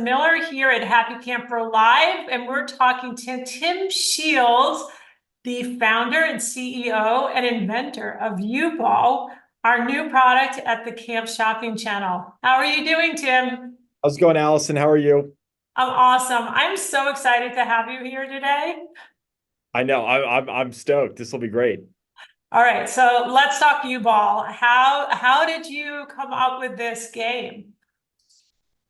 Miller here at Happy Camper Live, and we're talking to Tim Shields, the founder and CEO and inventor of UBall, our new product at the Camp Shopping Channel. How are you doing, Tim? How's it going, Allison? How are you? I'm awesome. I'm so excited to have you here today. I know I'm stoked. This will be great. All right, so let's talk UBall. How did you come up with this game?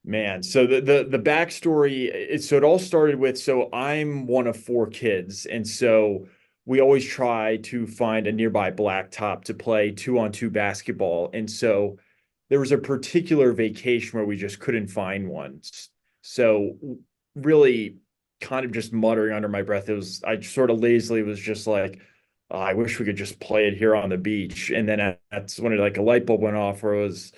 Man, so the backstory is so it all started with so I'm one of four kids, and so we always try to find a nearby blacktop to play two-on-two basketball. And so there was a particular vacation where we just couldn't find one. So really kind of just muttering under my breath, it was I sort of lazily was just like, "Oh, I wish we could just play it here on the beach." And then that's when like a light bulb went off where it's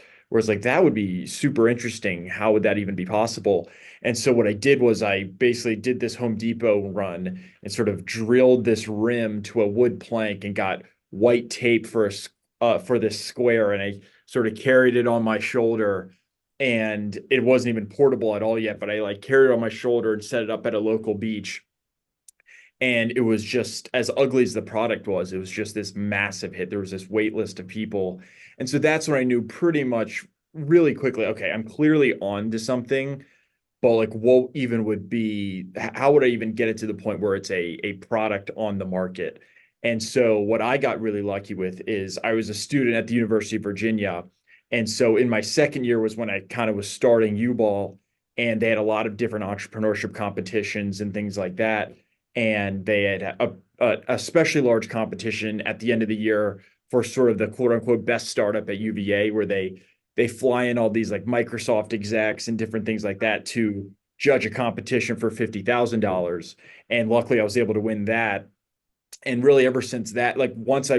like that would be super interesting. How would that even be possible? And so what I did was I basically did this Home Depot run and sort of drilled this rim to a wood plank and got white tape for this square, and I sort of carried it on my shoulder. And it wasn't even portable at all yet, but I like carried it on my shoulder and set it up at a local beach. And it was just as ugly as the product was. It was just this massive hit. There was this wait list of people. And so that's when I knew pretty much really quickly, okay, I'm clearly on to something, but like what even would be, how would I even get it to the point where it's a product on the market? And so what I got really lucky with is I was a student at the University of Virginia. And so in my second year was when I kind of was starting UBall, and they had a lot of different entrepreneurship competitions and things like that. And they had a especially large competition at the end of the year for sort of the quote unquote best startup at UVA, where they fly in all these like Microsoft execs and different things like that to judge a competition for $50,000. And luckily I was able to win that. And really ever since that, like once I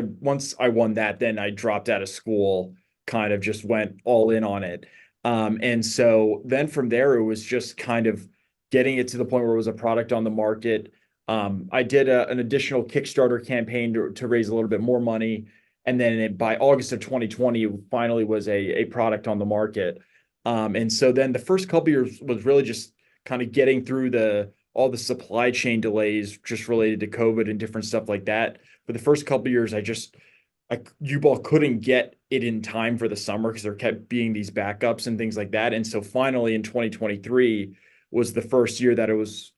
won that, then I dropped out of school, kind of just went all in on it. And so then from there, it was just kind of getting it to the point where it was a product on the market. I did an additional Kickstarter campaign to raise a little bit more money. And then by August of 2020, it finally was a product on the market. And so then the first couple years was really just kind of getting through all the supply chain delays just related to COVID and different stuff like that. For the first couple years, UBall couldn't get it in time for the summer because there kept being these backups and things like that. And so finally in 2023 was the first year that it was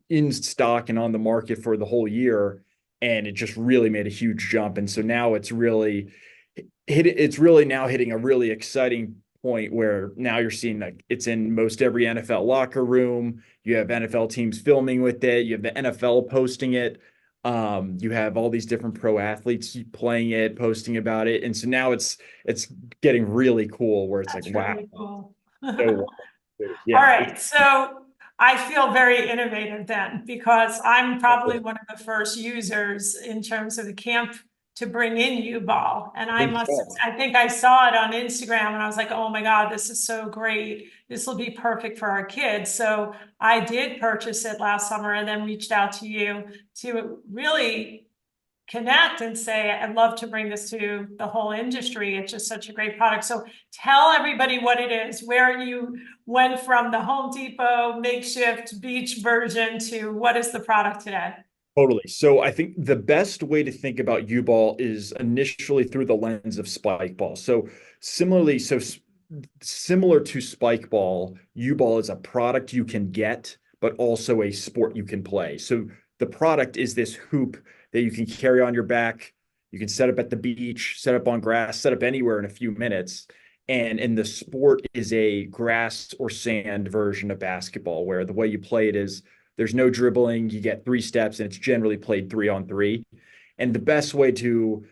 in stock and on the market for the whole year. And it just really made a huge jump. And so now it's really now hitting a really exciting point where now you're seeing like it's in most every NFL locker room. You have NFL teams filming with it. You have the NFL posting it. You have all these different pro athletes playing it, posting about it. And so now it's getting really cool where it's like, That's wow. really cool. So All yeah, right, so I feel very innovative then because I'm probably one of the first users in terms of the camp to bring in U-Ball. And I think so. I think I saw it on Instagram and I was like, oh my God, this is so great. This will be perfect for our kids. So I did purchase it last summer and then reached out to you to really connect and say, I'd love to bring this to the whole industry. It's just such a great product. So tell everybody what it is, where you went from the Home Depot makeshift beach version to what is the product today? Totally. So I think the best way to think about U-Ball is initially through the lens of spike ball. So similarly, similar to spike ball, U-Ball is a product you can get, but also a sport you can play. So the product is this hoop that you can carry on your back. You can set up at the beach, set up on grass, set up anywhere in a few minutes. And the sport is a grass or sand version of basketball, where the way you play it is there's no dribbling. You get three steps, and it's generally played 3-on-3. And the best way to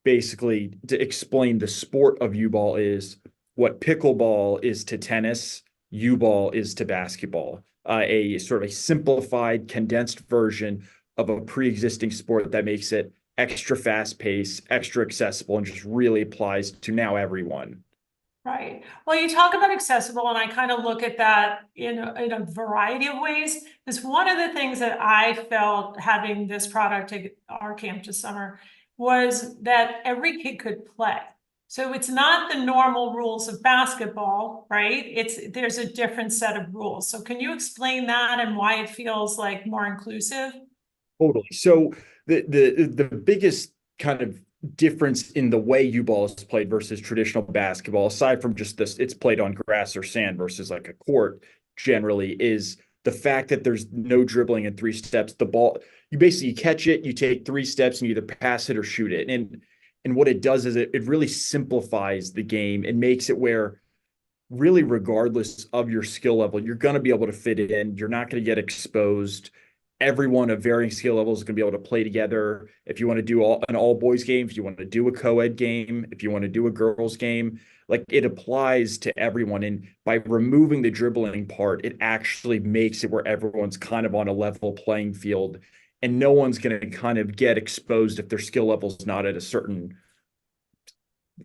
basically to explain the sport of U-Ball is what pickleball is to tennis, U-Ball is to basketball. A sort of a simplified, condensed version of a pre-existing sport that makes it extra fast-paced, extra accessible, and just really applies to now everyone. Right. Well, you talk about accessible, and I kind of look at that in a variety of ways. Because one of the things that I felt having this product at our camp this summer was that every kid could play. So it's not the normal rules of basketball, right? There's a different set of rules. So can you explain that and why it feels like more inclusive? Totally. So the biggest kind of difference in the way U ball is played versus traditional basketball, aside from just this, it's played on grass or sand versus like a court generally, is the fact that there's no dribbling in 3 steps. The ball, you basically catch it, you take 3 steps, and you either pass it or shoot it. And what it does is it really simplifies the game and makes it where really regardless of your skill level, you're going to be able to fit it in. You're not going to get exposed. Everyone of varying skill levels is going to be able to play together. If you want to do an all boys game, if you want to do a co-ed game, if you want to do a girls game, like it applies to everyone. And by removing the dribbling part, it actually makes it where everyone's kind of on a level playing field and no one's going to kind of get exposed if their skill level is not at a certain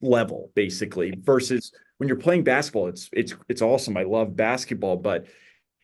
level, basically, versus when you're playing basketball, it's awesome. I love basketball, but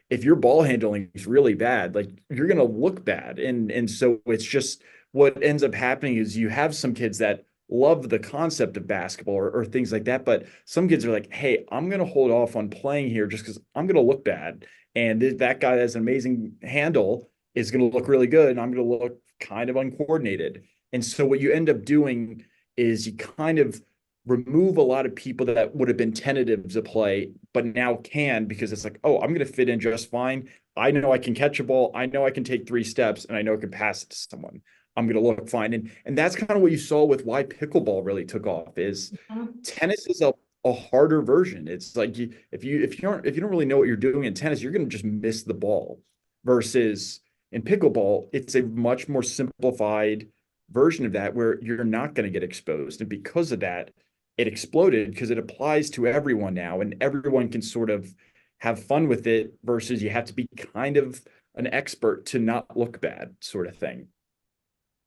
if your ball handling is really bad, like you're gonna look bad. And so it's just what ends up happening is you have some kids that love the concept of basketball or things like that, but some kids are like, hey, I'm gonna hold off on playing here just because I'm gonna look bad. And that guy that has an amazing handle is gonna look really good, and I'm gonna look kind of uncoordinated. And so what you end up doing is you kind of remove a lot of people that would have been tentative to play, but now can because it's like, oh, I'm going to fit in just fine. I know I can catch a ball. I know I can take 3 steps, and I know I can pass it to someone. I'm going to look fine. And that's kind of what you saw with why pickleball really took off. Is Mhm. tennis is a harder version. It's like if you don't really know what you're doing in tennis, you're going to just miss the ball. Versus in pickleball, it's a much more simplified version of that where you're not going to get exposed. And because of that, it exploded because it applies to everyone now and everyone can sort of have fun with it versus you have to be kind of an expert to not look bad sort of thing.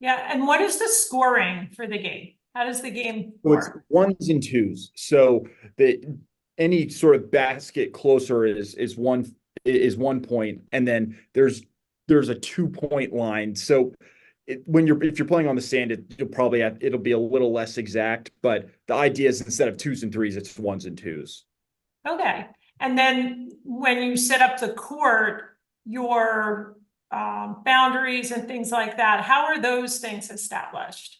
Yeah, and what is the scoring for the game? How does the game So it's work? ones and twos. So that any sort of basket closer is 1 point, and then there's a 2 point line. So when you're if you're playing on the sand, it'll be a little less exact. But the idea is instead of twos and threes, it's ones and twos. Okay. And then when you set up the court, your boundaries and things like that, how are those things established?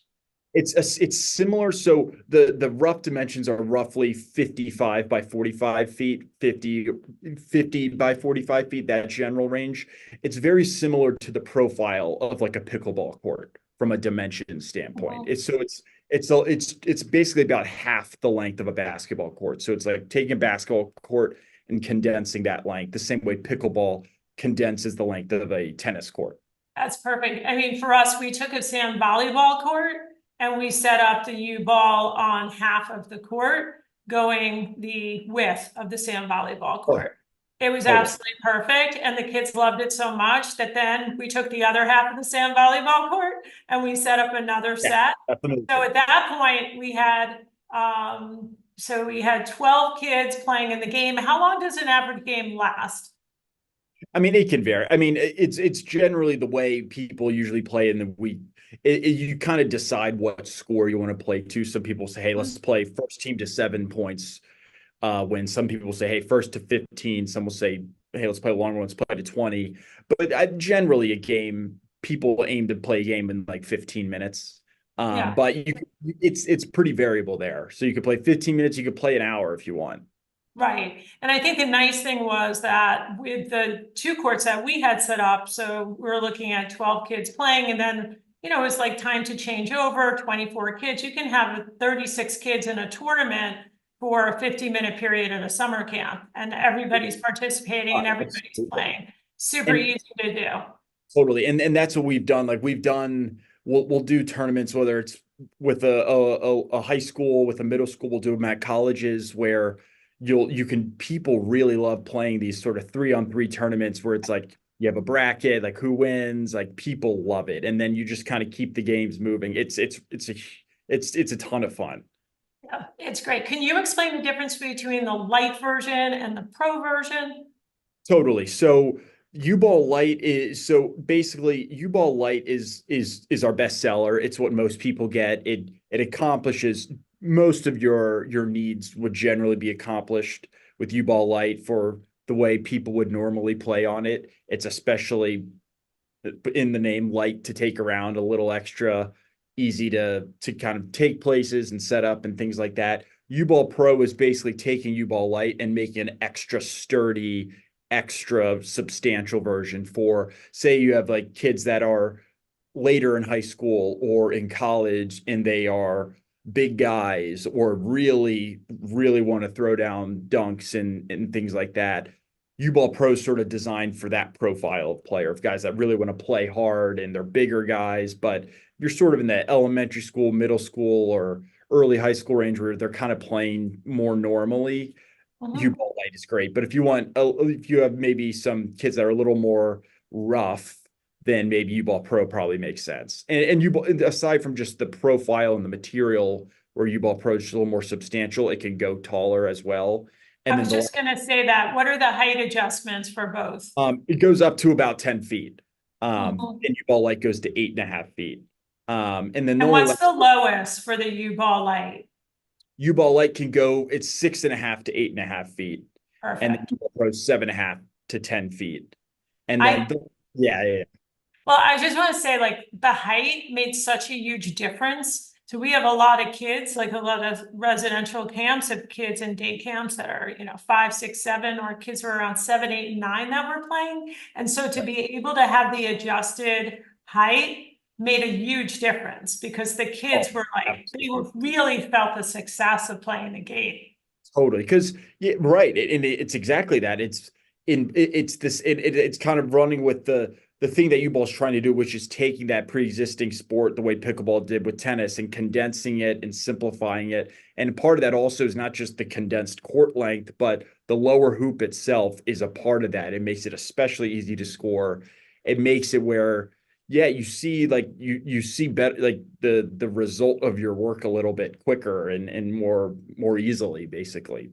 It's similar. So the rough dimensions are roughly 55 by 45 feet, 50 by 45 feet, that general range. It's very similar to the profile of like a pickleball court from a dimension standpoint. Mhm. It's basically about half the length of a basketball court. So it's like taking a basketball court and condensing that length the same way pickleball condenses the length of a tennis court. That's perfect. I mean, for us, we took a sand volleyball court and we set up the U ball on half of the court, going the width of the sand volleyball Oh, court. It was totally. absolutely perfect, and the kids loved it so much that then we took the other half of the sand volleyball court and we set up another Yeah, set. that's So amazing. at that point, we had 12 kids playing in the game. How long does an average game last? I mean, it can vary. I mean, it's generally the way people usually play in the week. You kind of decide what score you want to play to. Some people say, "Hey, let's play first team to 7 points." When some people say, "Hey, first to 15." Some will say, "Hey, let's play a longer one. Let's play to 20." But generally, a game people aim to play a game in like 15 minutes. Yeah. But it's pretty variable there. So you could play 15 minutes. You could play an hour if you want. Right. And I think the nice thing was that with the two courts that we had set up, so we were looking at 12 kids playing, and then, it was like time to change over, 24 kids. You can have 36 kids in a tournament for a 50-minute period at a summer camp, and everybody's participating and everybody's Absolutely. playing. Super And easy to do. totally. And that's what we've done. Like we'll do tournaments, whether it's with a high school, with a middle school, we'll do them at colleges where people really love playing these sort of 3-on-3 tournaments where it's like you have a bracket, like who wins, like people love it. And then you just kind of keep the games moving. It's a ton of fun. Yeah, it's great. Can you explain the difference between the light version and the pro version? Totally. So UBall Light is so basically UBall Light is our best seller. It's what most people get. It accomplishes most of your needs would generally be accomplished with UBall Light for the way people would normally play on it. It's especially in the name light to take around, a little extra easy to kind of take places and set up and things like that. UBall Pro is basically taking UBall Light and making an extra sturdy, extra substantial version for, say you have like kids that are later in high school or in college and they are big guys or really want to throw down dunks and things like that. UBall Pro is sort of designed for that profile of player, of guys that really want to play hard and they're bigger guys, but you're sort of in the elementary school, middle school, or early high school range where they're kind of playing more normally. Mhm. UBall Light is great, but if you have maybe some kids that are a little more rough, then maybe UBall Pro probably makes sense. And UBall, aside from just the profile and the material, where UBall Pro is just a little more substantial, it can go taller as well. I And then was just gonna say that. What are the height adjustments for both? it goes up to about 10 feet. Mhm. And UBall Light goes to 8.5 feet. And then the And only what's last the lowest for the U-Ball light? UBall Light can go, it's 6.5 to 8.5 feet. And then Perfect. UBall Pro 7.5 to 10 feet. And then I yeah. Well, I just want to say, like, the height made such a huge difference. So we have a lot of kids, like a lot of residential camps of kids in day camps that are, 5, 6, 7, or kids who are around 7, 8, and 9 that we're playing. And so to be able to have the adjusted height made a huge difference because the kids Oh, were like, really felt the success of playing the game. totally, because yeah, right, and it's exactly that. It's kind of running with the thing that U-Ball's trying to do, which is taking that pre-existing sport the way pickleball did with tennis and condensing it and simplifying it. And part of that also is not just the condensed court length, but the lower hoop itself is a part of that. It makes it especially easy to score. It makes it where yeah, you see like you see better like the result of your work a little bit quicker and more easily, basically.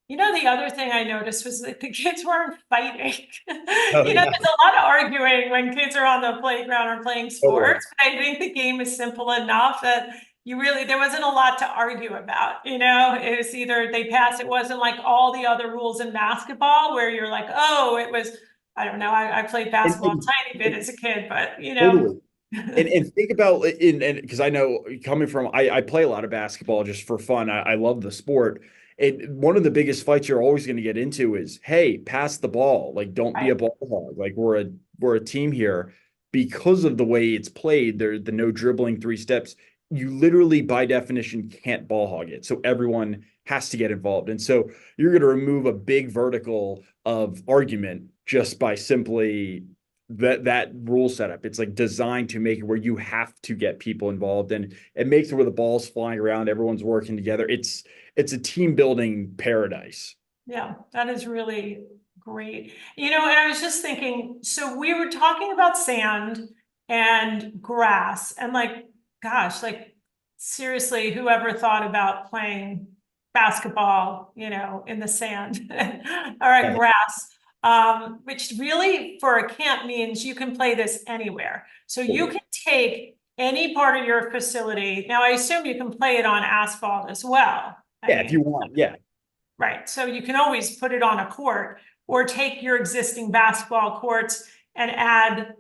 The other thing I noticed was that the kids weren't fighting. Oh There's yeah, a lot of arguing when kids are on the playground or playing totally. sports, but I think the game is simple enough that there wasn't a lot to argue about. It was either they passed, it wasn't like all the other rules in basketball where you're like, oh, it was, I don't know, I played And, basketball a and, tiny bit as a kid, but totally. And think about in and because I know coming from I play a lot of basketball just for fun. I love the sport. And one of the biggest fights you're always going to get into is, hey, pass the ball. Like, don't be a Right. ball hog. Like we're a team here. Because of the way it's played, there the no dribbling 3 steps. You literally, by definition, can't ball hog it. So everyone has to get involved. And so you're going to remove a big vertical of argument just by simply that rule setup. It's like designed to make it where you have to get people involved, and it makes it where the ball's flying around, everyone's working together. It's a team building paradise. Yeah, that is really great. And I was just thinking, so we were talking about sand and grass, and like, gosh, like seriously, whoever thought about playing basketball, in the sand or at Yeah, grass? Which really for a camp means you can play this anywhere. So you totally. can take any part of your facility. Now, I assume you can play it on asphalt as well. I Yeah, if you mean, want, yeah. right. So you can always put it on a court or take your existing basketball courts and add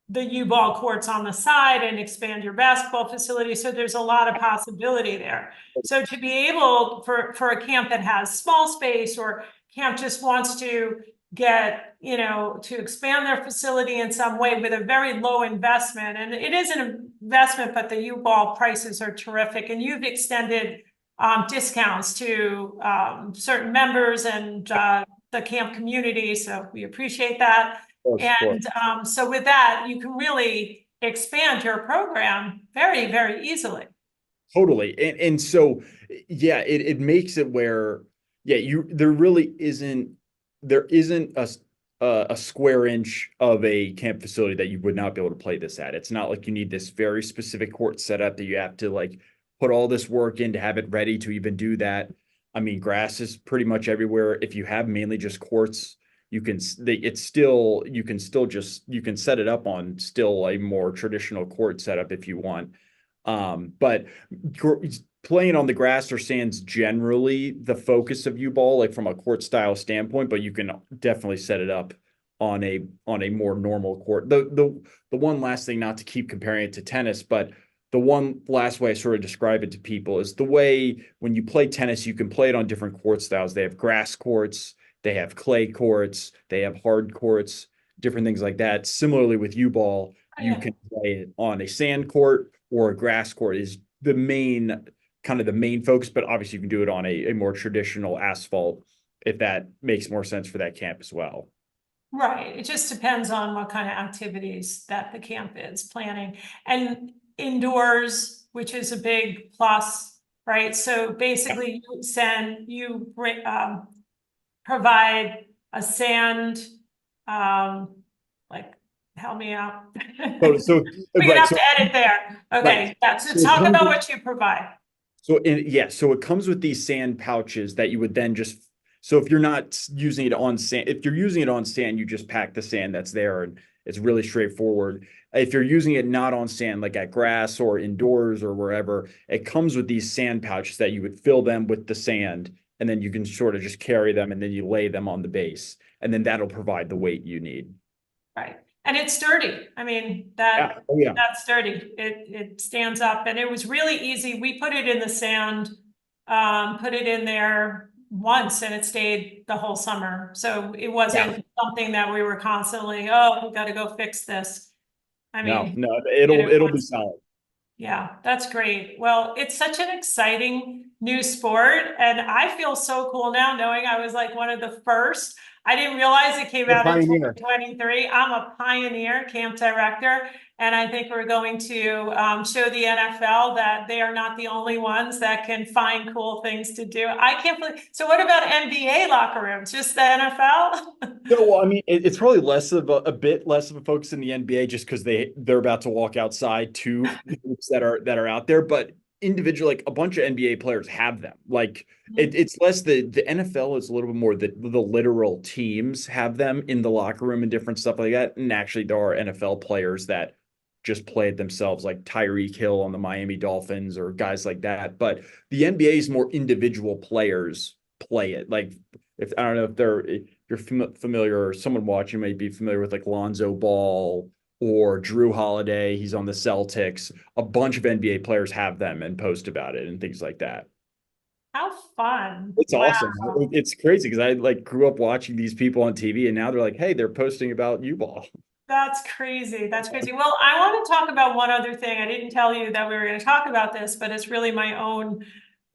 the U-ball courts on the side and expand your basketball facility. So there's a lot of possibility there. So to be able for a camp that has small space or camp just wants to get, to expand their facility in some way with a very low investment. And it is an investment, but the U-ball prices are terrific. And you've extended discounts to certain members and the camp community. So we appreciate that. Of course. And so with that, you can really expand your program very, very easily. Totally. And so yeah, it makes it where yeah, you there isn't a square inch of a camp facility that you would not be able to play this at. It's not like you need this very specific court setup that you have to like put all this work in to have it ready to even do that. I mean, grass is pretty much everywhere. If you have mainly just courts, you can set it up on still a more traditional court setup if you want. But playing on the grass or sand's generally the focus of UBall, like from a court style standpoint, but you can definitely set it up on a more normal court. The one last thing, not to keep comparing it to tennis, but the one last way I sort of describe it to people is the way when you play tennis, you can play it on different court styles. They have grass courts, they have clay courts, they have hard courts, different things like that. Similarly with UBall, you Yeah. can play it on a sand court or a grass court is the main kind of the main focus, but obviously you can do it on a more traditional asphalt if that makes more sense for that camp as well. Right. It just depends on what kind of activities that the camp is planning. And indoors, which is a big plus, right? So Yeah. basically provide a sand, um, like, help me out. So We're gonna right, have so to edit there. right, Okay, yeah, so so it talk comes about with what you provide. so it comes with these sand pouches that you would then just so if you're not using it on sand, if you're using it on sand, you just pack the sand that's there and it's really straightforward. If you're using it not on sand, like at grass or indoors or wherever, it comes with these sand pouches that you would fill them with the sand and then you can sort of just carry them and then you lay them on the base and then that'll provide the weight you need. Right. And it's sturdy. I mean, Yeah. Oh yeah. that's sturdy. It stands up and it was really easy. We put it in the sand, put it in there once and it stayed the whole summer. So it Yeah. wasn't something that we were constantly, oh, we got to go fix this. I No, mean, no, did it it'll be once. solid. Yeah, that's great. Well, it's such an exciting new sport, and I feel so cool now knowing I was like one of the first. I didn't realize it came The out in pioneer. 2023. I'm a pioneer camp director, and I think we're going to show the NFL that they are not the only ones that can find cool things to do. I can't believe. So, what about NBA locker rooms? Just the NFL? No, well, I mean, it's probably less of a bit less of a focus in the NBA just because they're about to walk outside to groups that are out there. But individual, like a bunch of NBA players have them. Like it's less the NFL is a little bit more the literal teams have them in the locker room and different stuff like that. And actually, there are NFL players that just play it themselves, like Tyreek Hill on the Miami Dolphins or guys like that. But the NBA is more individual players play it. Like if I don't know if you're familiar or someone watching may be familiar with like Lonzo Ball or Drew Holiday. He's on the Celtics. A bunch of NBA players have them and post about it and things like that. How fun. It's awesome. Wow. It's crazy because I like grew up watching these people on TV and now they're like, hey, they're posting about UBall. That's crazy. That's crazy. Well, I want to talk about one other thing. I didn't tell you that we were going to talk about this, but it's really my own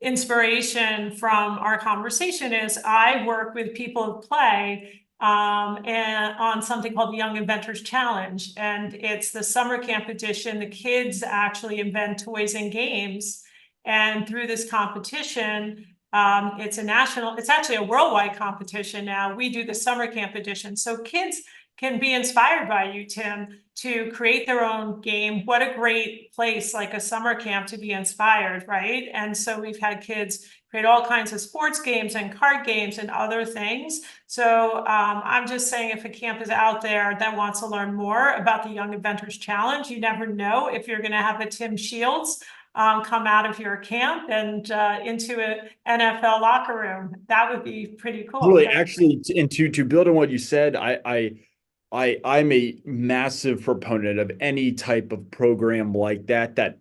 inspiration from our conversation is I work with people of play and on something called the Young Inventors Challenge. And it's the summer camp edition. The kids actually invent toys and games. And through this competition, it's actually a worldwide competition now. We do the summer camp edition. So kids can be inspired by you, Tim, to create their own game. What a great place, like a summer camp, to be inspired, right? And so we've had kids create all kinds of sports games and card games and other things. So I'm just saying, if a camp is out there that wants to learn more about the Young Inventors Challenge, you never know if you're going to have a Tim Shields come out of your camp and into an NFL locker room. That would be pretty cool. Really, actually, and to build on what you said, I'm a massive proponent of any type of program like that that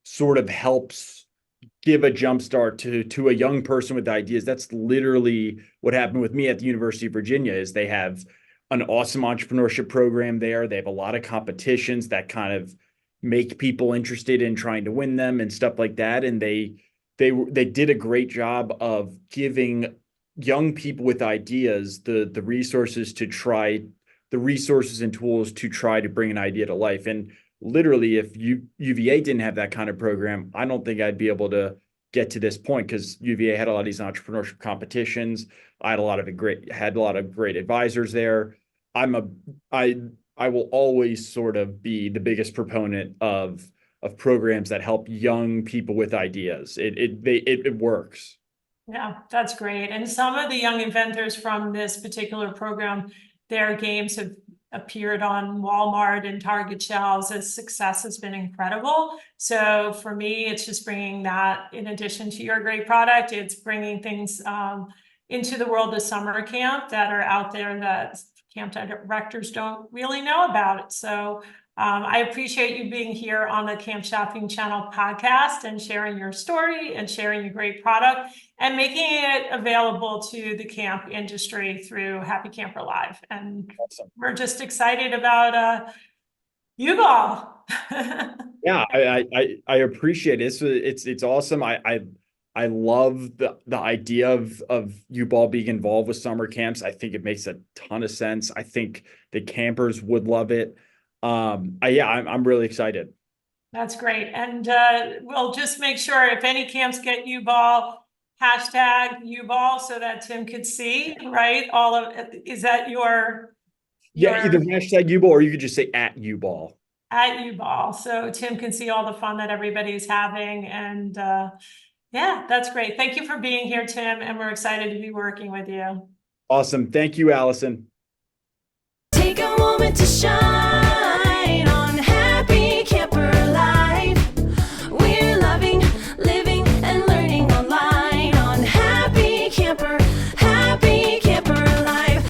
sort of helps give a jump start to a young person with ideas. That's literally what happened with me at the University of Virginia is they have an awesome entrepreneurship program there. They have a lot of competitions that kind of make people interested in trying to win them and stuff like that. And they did a great job of giving young people with ideas the resources to try the resources and tools to try to bring an idea to life. And literally, if UVA didn't have that kind of program, I don't think I'd be able to get to this point because UVA had a lot of these entrepreneurship competitions. I had a lot of great advisors there. I'm a I will always sort of be the biggest proponent of programs that help young people with ideas. It works. Yeah, that's great. And some of the young inventors from this particular program, their games have appeared on Walmart and Target shelves. Its success has been incredible. So for me, it's just bringing that, in addition to your great product, it's bringing things into the world of summer camp that are out there that camp directors don't really know about. So I appreciate you being here on the Camp Shopping Channel podcast and sharing your story and sharing your great product and making it available to the camp industry through Happy Camper Live. And Awesome. we're just excited about UBall. Yeah, I appreciate it. It's awesome. I love the idea of UBall being involved with summer camps. I think it makes a ton of sense. I think the campers would love it. I'm really excited. That's great. And we'll just make sure if any camps get UBall, hashtag UBall so that Tim could see, right? All of is that your Yeah, either hashtag UBall or you could just say at UBall. At UBall, so Tim can see all the fun that everybody's having. And yeah, that's great. Thank you for being here, Tim, and we're excited to be working with you. Awesome. Thank you, Allison. Take a moment to shine.